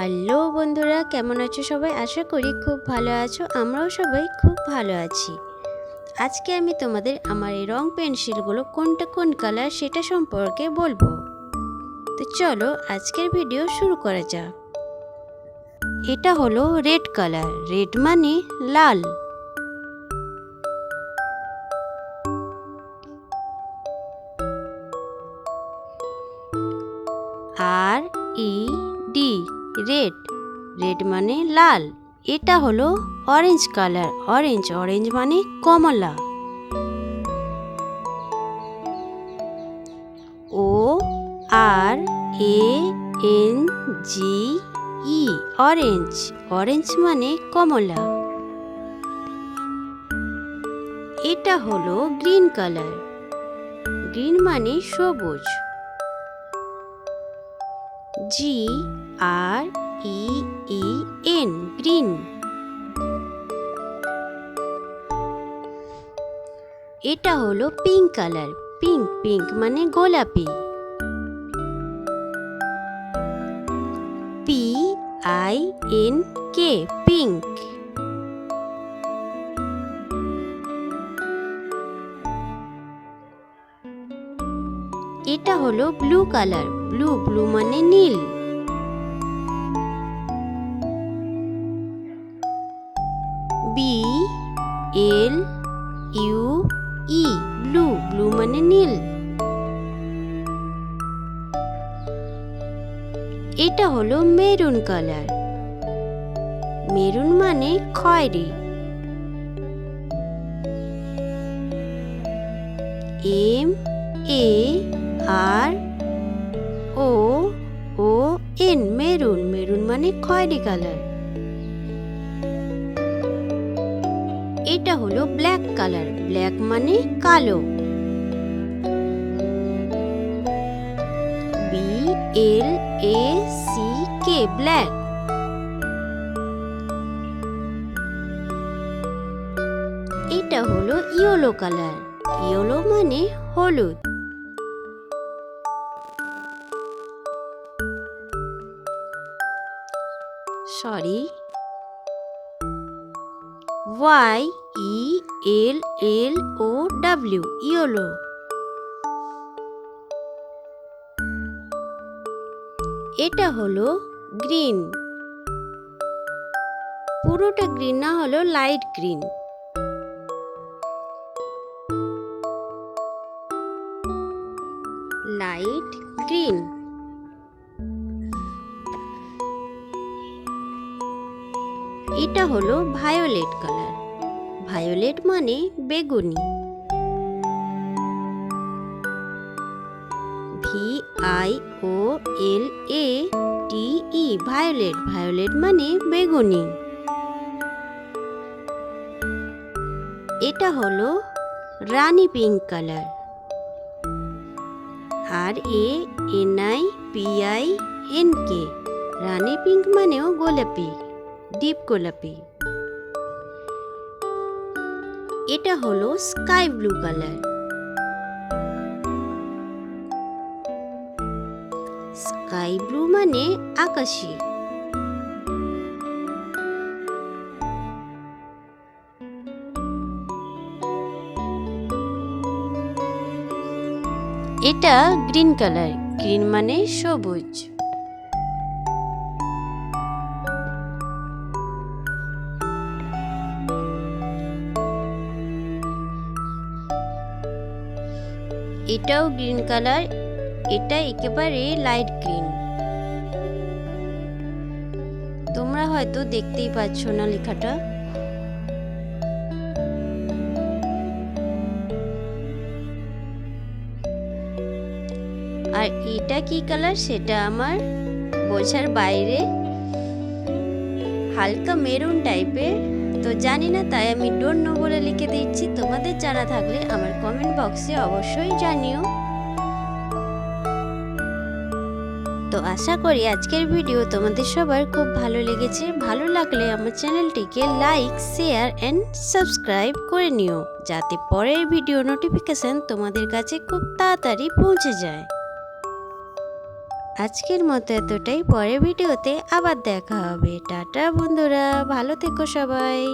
Hello বন্ধুরা, কেমন আছো সবাই? আশা করি খুব ভালো আছো। আমরাও সবাই খুব ভালো আছি। আজকে আমি তোমাদের আমার এই রং পেন্সিলগুলো কোনটা কোন কালার সেটা সম্পর্কে বলবো। তো চলো আজকের ভিডিও শুরু করা যাক। এটা হলো রেড কালার। রেড মানে লাল। RED red. রেড মানে লাল। এটা হলো অরেঞ্জ কালার। অরেঞ্জ মানে কমলা। ORANGE অরেঞ্জ মানে কমলা। এটা হলো গ্রিন কালার। গ্রিন মানে সবুজ। GREEN green. এটা হলো পিঙ্ক কালার। পিঙ্ক মানে গোলাপি। PINK pink. এটা হলো ব্লু কালার। ব্লু মানে নীল। BLUE ব্লু মানে নীল। এটা হলো মেরুন কালার। মেরুন মানে খয়েরি। MARON মেরুন মানে খয়েরি কালার। এটা হলো ব্ল্যাক কালার। ব্ল্যাক মানে কালো। BLACK black. এটা হলো ইয়েলো কালার। ইয়েলো মানে হলুদ। YELLOW yellow. এটা হলো গ্রিন। পুরোটা গ্রিন না হলো লাইট গ্রিন। Light green. এটা হলো ভায়োলেট কালার। ভায়োলেট মানে বেগুনি। VIOLATE ভায়োলেট মানে বেগুনি। এটা হলো রানী পিঙ্ক কালার। RANIPINK রানী পিঙ্ক মানেও গোলাপি, ডিপ গোলাপি। এটা হলো sky blue colour. Sky blue মানে আকাশী। এটা গ্রিন কালার। গ্রিন মানে সবুজ। এটাও গ্রিন কালার। এটা একেবারে লাইট গ্রিন। তোমরা হয়তো দেখতেই পাচ্ছ না লেখাটা। আর এটা কি কালার সেটা আমার বোঝার বাইরে। হালকা মেরুন টাইপের, তো জানি না, তাই আমি ডোন্ট নো বলে লিখে দিচ্ছি। তোমাদের জানা থাকলে আমার কমেন্ট বক্সে অবশ্যই জানিও। তো আশা করি আজকের ভিডিও তোমাদের সবার খুব ভালো লেগেছে। ভালো লাগলে আমার চ্যানেলটিকে লাইক, শেয়ার এন্ড সাবস্ক্রাইব করে নিও, যাতে পরের ভিডিও নোটিফিকেশন তোমাদের কাছে খুব তাড়াতাড়ি পৌঁছে যায়। আজকের মতো এতটাই, পরের ভিডিওতে আবার দেখা হবে। টাটা বন্ধুরা, ভালো থেকো সবাই।